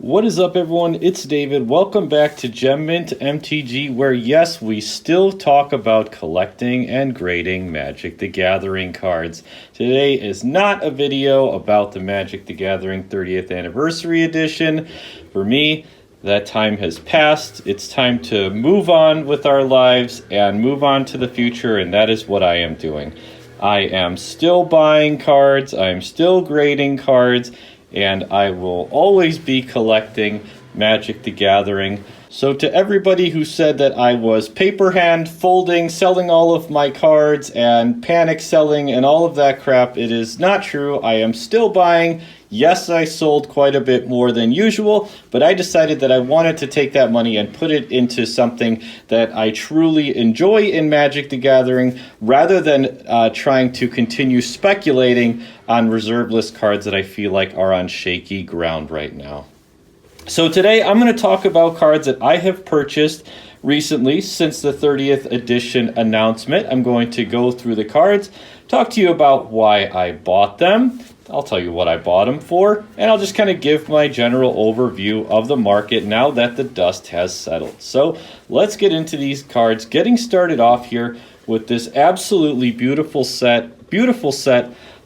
What is up, everyone? It's David. Welcome back to Gem Mint MTG, where yes, we still talk about collecting and grading Magic the Gathering cards. Today is not a video about the Magic the Gathering 30th Anniversary Edition. For me, that time has passed. It's time to move on with our lives and move on to the future, and that is what I am doing. I am still buying cards, I'm still grading cards, and I will always be collecting Magic the Gathering. So to everybody who said that I was paper hand folding, selling all of my cards, and panic selling and all of that crap, it is not true. I am still buying. Yes, I sold quite a bit more than usual, but I decided that I wanted to take that money and put it into something that I truly enjoy in Magic the Gathering, rather than trying to continue speculating on reserve list cards that I feel like are on shaky ground right now. So today I'm going to talk about cards that I have purchased recently since the 30th edition announcement. I'm going to go through the cards, talk to you about why I bought them. I'll tell you what I bought them for, and I'll just kind of give my general overview of the market now that the dust has settled. So let's get into these cards, getting started off here with this absolutely beautiful set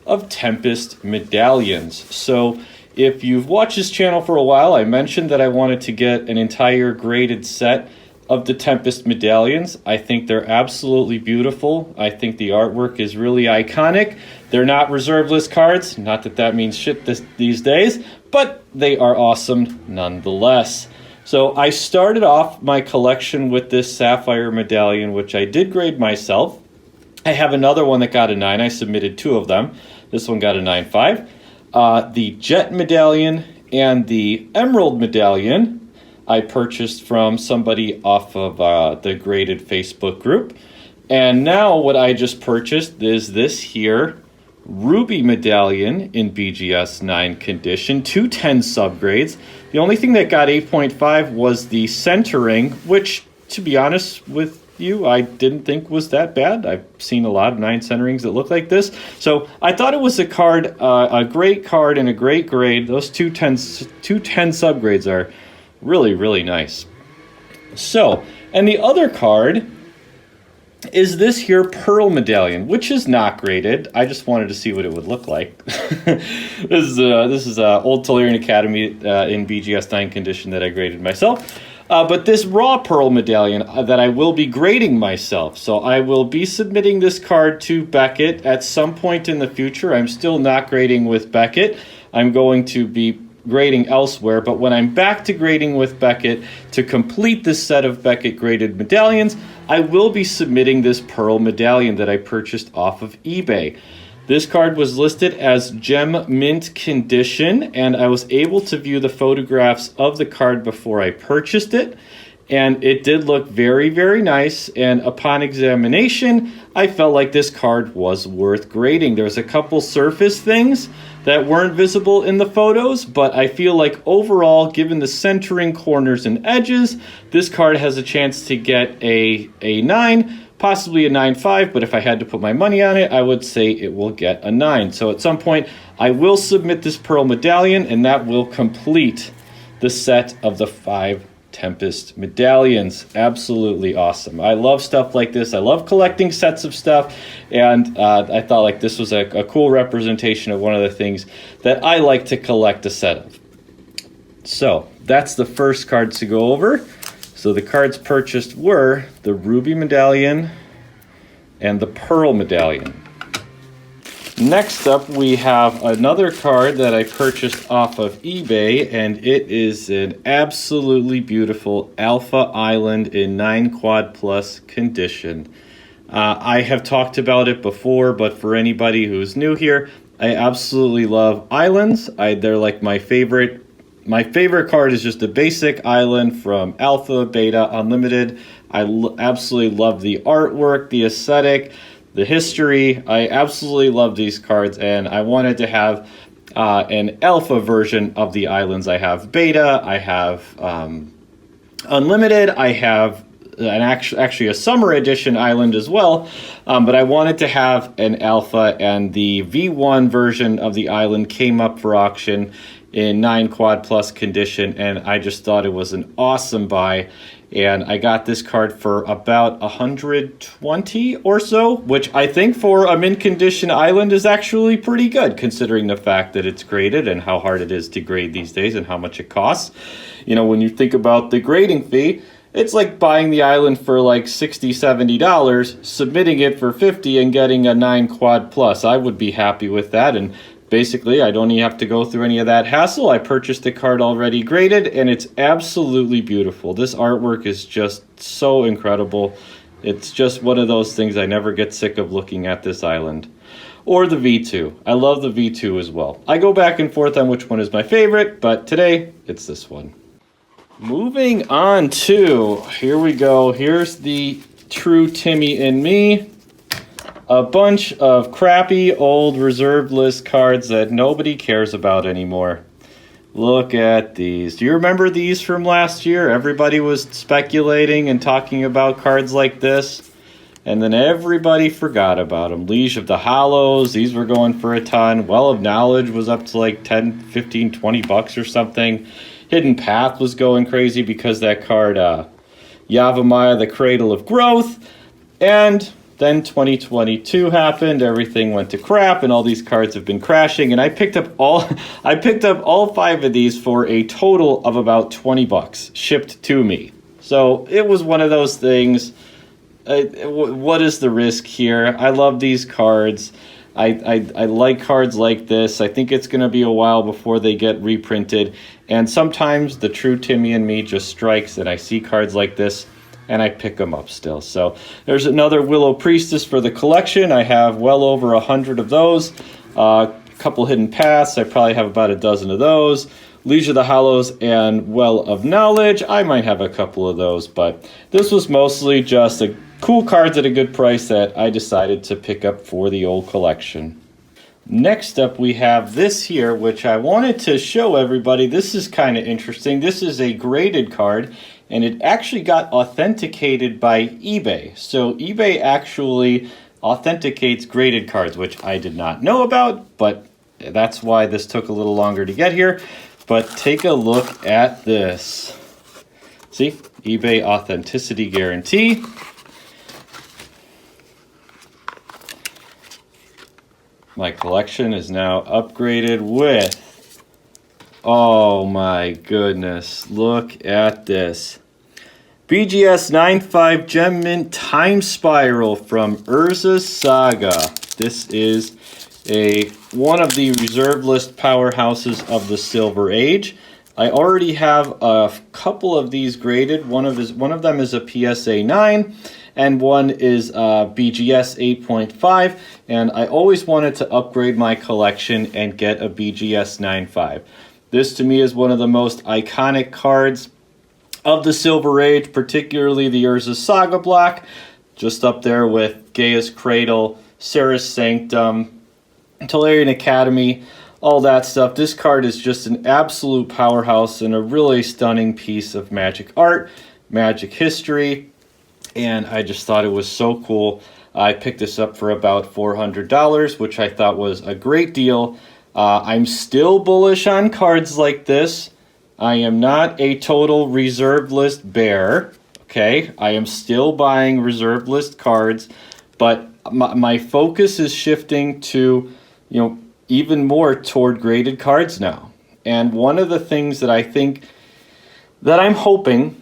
of Tempest medallions. So if you've watched this channel for a while, I mentioned that I wanted to get an entire graded set of the Tempest medallions. I think they're absolutely beautiful. I think the artwork is really iconic. They're not reserve list cards, not that that means shit these days, but they are awesome nonetheless. So I started off my collection with this Sapphire medallion, which I did grade myself. I have another one that got a 9. I submitted 2 of them. This one got a 9.5. The Jet medallion and the Emerald medallion I purchased from somebody off of the graded Facebook group. And now what I just purchased is this here Ruby medallion in BGS 9 condition, 210 subgrades. The only thing that got 8.5 was the centering, which, to be honest with you, I didn't think was that bad. I've seen a lot of 9 centerings that look like this. So I thought it was a card, a great card and a great grade. Those 210 subgrades are really, really nice. So, and the other card is this here Pearl medallion, which is not graded. I just wanted to see what it would look like. This is Old Tolarian Academy in BGS 9 condition that I graded myself. But this raw Pearl medallion that I will be grading myself. So I will be submitting this card to Beckett at some point in the future. I'm still not grading with Beckett. I'm going to be grading elsewhere, but when I'm back to grading with Beckett to complete this set of Beckett graded medallions, I will be submitting this Pearl medallion that I purchased off of eBay. This card was listed as Gem Mint condition, and I was able to view the photographs of the card before I purchased it, and it did look very, very nice, and upon examination, I felt like this card was worth grading. There's a couple surface things that weren't visible in the photos, but I feel like overall, given the centering, corners, and edges, this card has a chance to get a 9, possibly a 9.5, but if I had to put my money on it, I would say it will get a 9. So at some point, I will submit this Pearl medallion, and that will complete the set of the 5 Tempest medallions. Absolutely awesome. I love stuff like this. I love collecting sets of stuff, and I thought like this was a cool representation of one of the things that I like to collect a set of. So that's the first cards to go over. So the cards purchased were the Ruby medallion and the Pearl medallion. Next up, we have another card that I purchased off of eBay, and it is an absolutely beautiful Alpha Island in 9 Quad Plus condition. I have talked about it before, but for anybody who's new here, I absolutely love islands. They're like my favorite. My favorite card is just a basic island from Alpha, Beta, Unlimited. I absolutely love the artwork, the aesthetic, the history. I absolutely love these cards, and I wanted to have an alpha version of the islands. I have beta, I have unlimited, I have actually a summer edition island as well, but I wanted to have an alpha, and the V1 version of the island came up for auction in 9 quad plus condition, and I just thought it was an awesome buy. And I got this card for about 120 or so, which I think for a mint condition island is actually pretty good, considering the fact that it's graded and how hard it is to grade these days and how much it costs. You know, when you think about the grading fee, it's like buying the island for like $60, $70, submitting it for $50 and getting a 9 quad plus. I would be happy with that, and basically, I don't even have to go through any of that hassle. I purchased the card already graded, and it's absolutely beautiful. This artwork is just so incredible. It's just one of those things I never get sick of looking at this island. Or the V2. I love the V2 as well. I go back and forth on which one is my favorite, but today, it's this one. Moving on to, here we go. Here's the true Timmy and me. A bunch of crappy old reserved list cards that nobody cares about anymore. Look at these. Do you remember these from last year? Everybody was speculating and talking about cards like this, and then everybody forgot about them. Liege of the Hollows, these were going for a ton. Well of Knowledge was up to like 10, 15, 20 bucks or something. Hidden Path was going crazy because that card, Yavimaya, the Cradle of Growth, and then 2022 happened, everything went to crap, and all these cards have been crashing, and I picked up all 5 of these for a total of about 20 bucks shipped to me. So it was one of those things. What is the risk here? I love these cards. I like cards like this. I think it's going to be a while before they get reprinted, and sometimes the true Timmy and me just strikes, and I see cards like this and I pick them up still. So there's another Willow Priestess for the collection. I have well over 100 of those. A couple Hidden Paths. I probably have about a dozen of those. Liege of the Hollows and Well of Knowledge. I might have a couple of those, but this was mostly just a cool cards at a good price that I decided to pick up for the old collection. Next up, we have this here, which I wanted to show everybody. This is kind of interesting. This is a graded card, and it actually got authenticated by eBay. So eBay actually authenticates graded cards, which I did not know about, but that's why this took a little longer to get here. But take a look at this. See, eBay authenticity guarantee. My collection is now upgraded with, oh my goodness, look at this. BGS 9.5 Gem Mint Time Spiral from Urza's Saga. This is one of the reserve list powerhouses of the Silver Age. I already have a couple of these graded. One of them is a PSA 9. And one is BGS 8.5, and I always wanted to upgrade my collection and get a BGS 9.5. This to me is one of the most iconic cards of the Silver Age, particularly the Urza's Saga block, just up there with Gaia's Cradle, Sarah's Sanctum, Tolarian Academy, all that stuff. This card is just an absolute powerhouse and a really stunning piece of Magic art, Magic history, and I just thought it was so cool. I picked this up for about $400, which I thought was a great deal. I'm still bullish on cards like this. I am not a total reserve list bear, okay? I am still buying reserve list cards, but my focus is shifting to, even more toward graded cards now. And one of the things that I think that I'm hoping,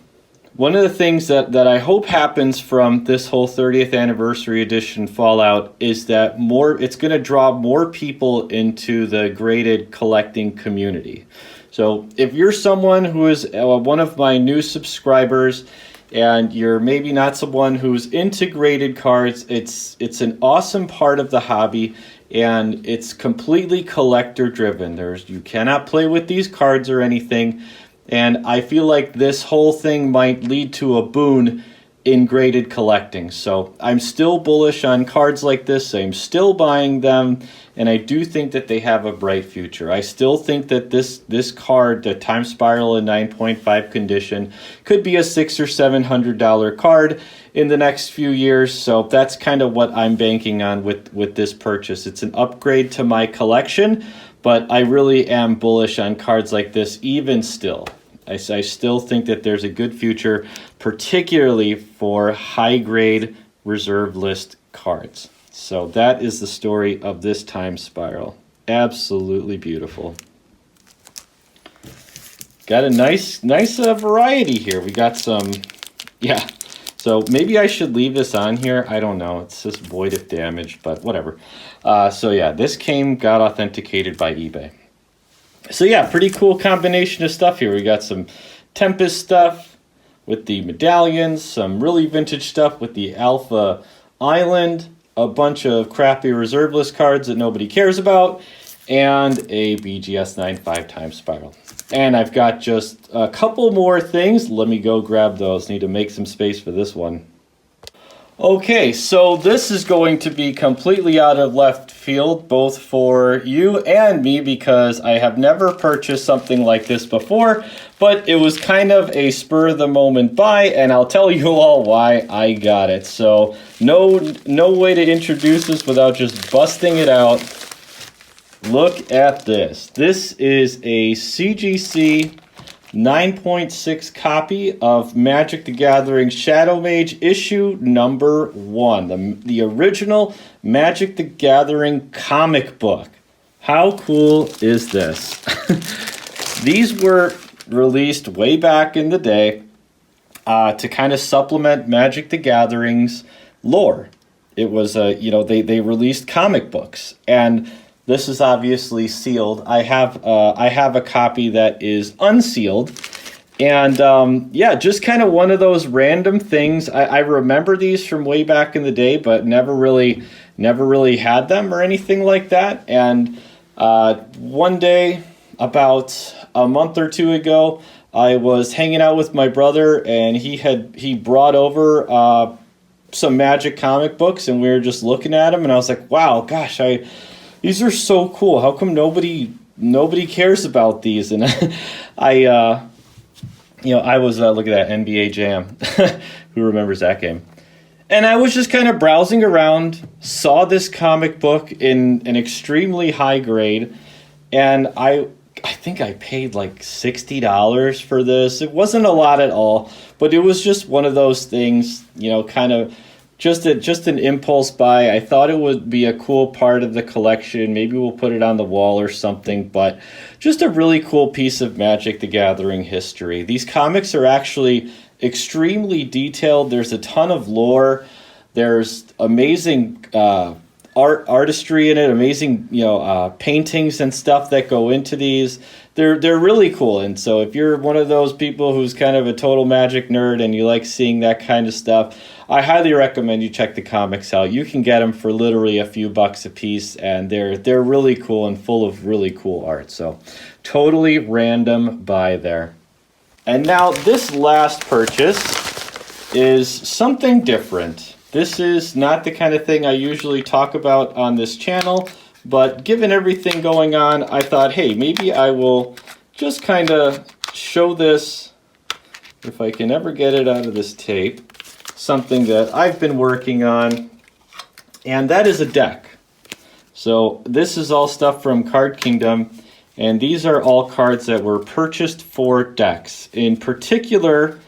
one of the things that I hope happens from this whole 30th anniversary edition Fallout is that it's going to draw more people into the graded collecting community. So if you're someone who is one of my new subscribers and you're maybe not someone who's into graded cards, it's an awesome part of the hobby, and it's completely collector driven. You cannot play with these cards or anything. And I feel like this whole thing might lead to a boon in graded collecting. So I'm still bullish on cards like this. I'm still buying them, and I do think that they have a bright future. I still think that this card, the Time Spiral in 9.5 condition, could be a $600 or $700 card in the next few years. So that's kind of what I'm banking on with this purchase. It's an upgrade to my collection, but I really am bullish on cards like this even still. I still think that there's a good future, particularly for high-grade reserve list cards. So that is the story of this time spiral. Absolutely beautiful. Got a nice variety here. We got some, yeah. So maybe I should leave this on here. I don't know. It's just void if damaged, but whatever. So yeah, this got authenticated by eBay. So yeah, pretty cool combination of stuff here. We got some Tempest stuff with the medallions, some really vintage stuff with the Alpha Island, a bunch of crappy reserve list cards that nobody cares about, and a BGS 9.5 time spiral. And I've got just a couple more things. Let me go grab those. Need to make some space for this one. Okay, so this is going to be completely out of left field, both for you and me, because I have never purchased something like this before, but it was kind of a spur-of-the-moment buy, and I'll tell you all why I got it. So no way to introduce this without just busting it out. Look at this. This is a CGC 9.6 copy of Magic the Gathering Shadow Mage issue number 1, the original Magic the Gathering comic book. How cool is this? These were released way back in the day to kind of supplement Magic the Gathering's lore. It was they released comic books, and this is obviously sealed. I have a copy that is unsealed, and yeah, just kind of one of those random things. I remember these from way back in the day, but never really had them or anything like that. And one day, about a month or two ago, I was hanging out with my brother, and he brought over some Magic comic books, and we were just looking at them, and I was like, wow, gosh, these are so cool. How come nobody cares about these? And I was looking at NBA Jam. Who remembers that game? And I was just kind of browsing around, saw this comic book in an extremely high grade, and I think I paid like $60 for this. It wasn't a lot at all, but it was just one of those things, kind of just an impulse buy. I thought it would be a cool part of the collection. Maybe we'll put it on the wall or something, but just a really cool piece of Magic the Gathering history. These comics are actually extremely detailed. There's a ton of lore. There's amazing artistry in it, amazing paintings and stuff that go into these. They're really cool. And so if you're one of those people who's kind of a total Magic nerd and you like seeing that kind of stuff, I highly recommend you check the comics out. You can get them for literally a few bucks a piece, and they're really cool and full of really cool art. So totally random buy there. And now this last purchase is something different. This is not the kind of thing I usually talk about on this channel, but given everything going on, I thought, hey, maybe I will just kind of show this, if I can ever get it out of this tape, something that I've been working on, and that is a deck. So this is all stuff from Card Kingdom, and these are all cards that were purchased for decks. In particular,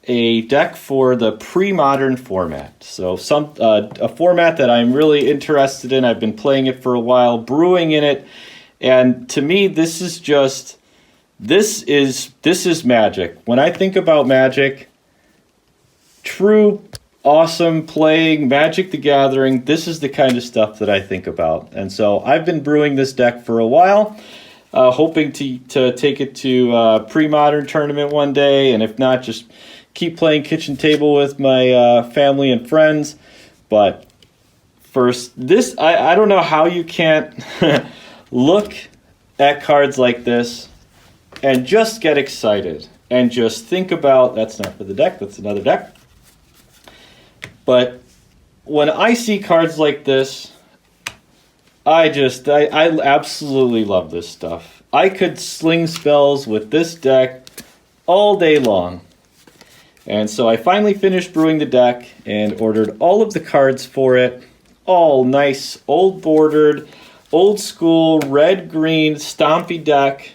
a deck for the pre-modern format. So a format that I'm really interested in. I've been playing it for a while, brewing in it, and to me, this is Magic. When I think about Magic, true, awesome playing Magic the Gathering, this is the kind of stuff that I think about. And so I've been brewing this deck for a while, hoping to take it to a pre-modern tournament one day, and if not, just keep playing kitchen table with my family and friends. But first, I don't know how you can't look at cards like this and just get excited and just think about, that's not for the deck, that's another deck. But when I see cards like this, I absolutely love this stuff. I could sling spells with this deck all day long. And so I finally finished brewing the deck and ordered all of the cards for it. All nice, old bordered, old school red-green stompy deck.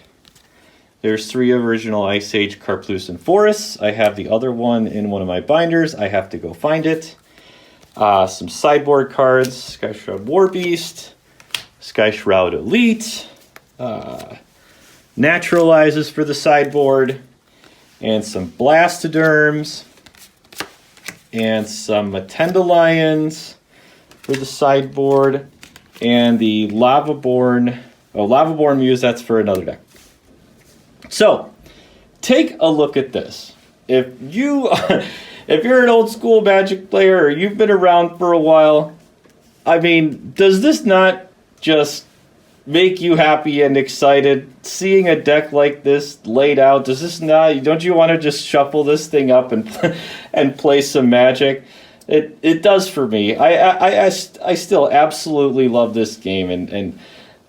There's 3 original Ice Age Karplus Forests. I have the other one in one of my binders. I have to go find it. Some sideboard cards, Sky Shroud Warbeast, Sky Shroud Elite, Naturalizes for the sideboard, and some Blastoderms, and some Attendalions for the sideboard, and the Lavaborn Muse, that's for another deck. So, take a look at this. If you're an old school Magic player or you've been around for a while, I mean, does this not just make you happy and excited seeing a deck like this laid out? Does this not? Don't you want to just shuffle this thing up and play some Magic? It does for me. I still absolutely love this game, and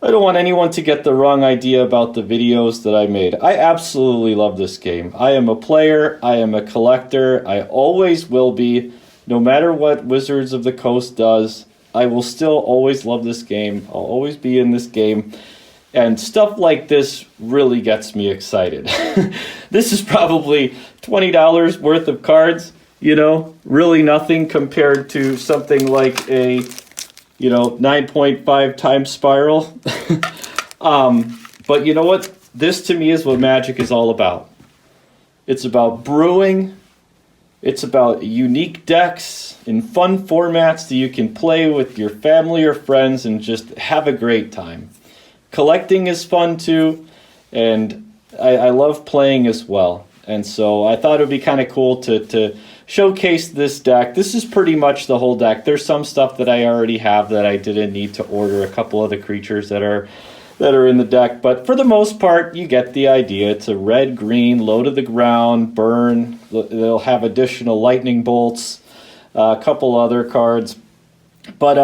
I don't want anyone to get the wrong idea about the videos that I made. I absolutely love this game. I am a player. I am a collector. I always will be. No matter what Wizards of the Coast does, I will still always love this game. I'll always be in this game. And stuff like this really gets me excited. This is probably $20 worth of cards, you know, really nothing compared to something like a 9.5 times Spiral. But you know what? This to me is what Magic is all about. It's about brewing. It's about unique decks in fun formats that you can play with your family or friends and just have a great time. Collecting is fun too, and I love playing as well. And so I thought it would be kind of cool to showcase this deck. This is pretty much the whole deck. There's some stuff that I already have that I didn't need to order, a couple of the creatures that are in the deck, but for the most part, you get the idea. It's a red-green, low to the ground, burn. They'll have additional lightning bolts, a couple other cards. But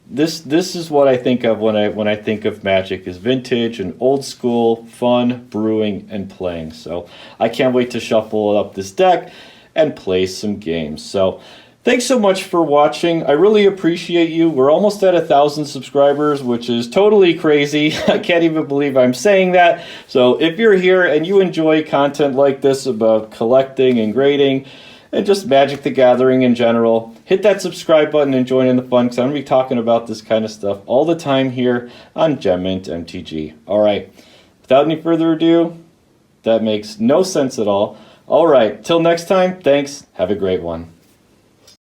this is what I think of when I think of Magic, is vintage and old school, fun, brewing, and playing. So I can't wait to shuffle up this deck and play some games. So thanks so much for watching. I really appreciate you. We're almost at 1,000 subscribers, which is totally crazy. I can't even believe I'm saying that. So if you're here and you enjoy content like this about collecting and grading and just Magic the Gathering in general, hit that subscribe button and join in the fun, because I'm going to be talking about this kind of stuff all the time here on Gem Mint MTG. All right, without any further ado, that makes no sense at all. All right, till next time, thanks. Have a great one.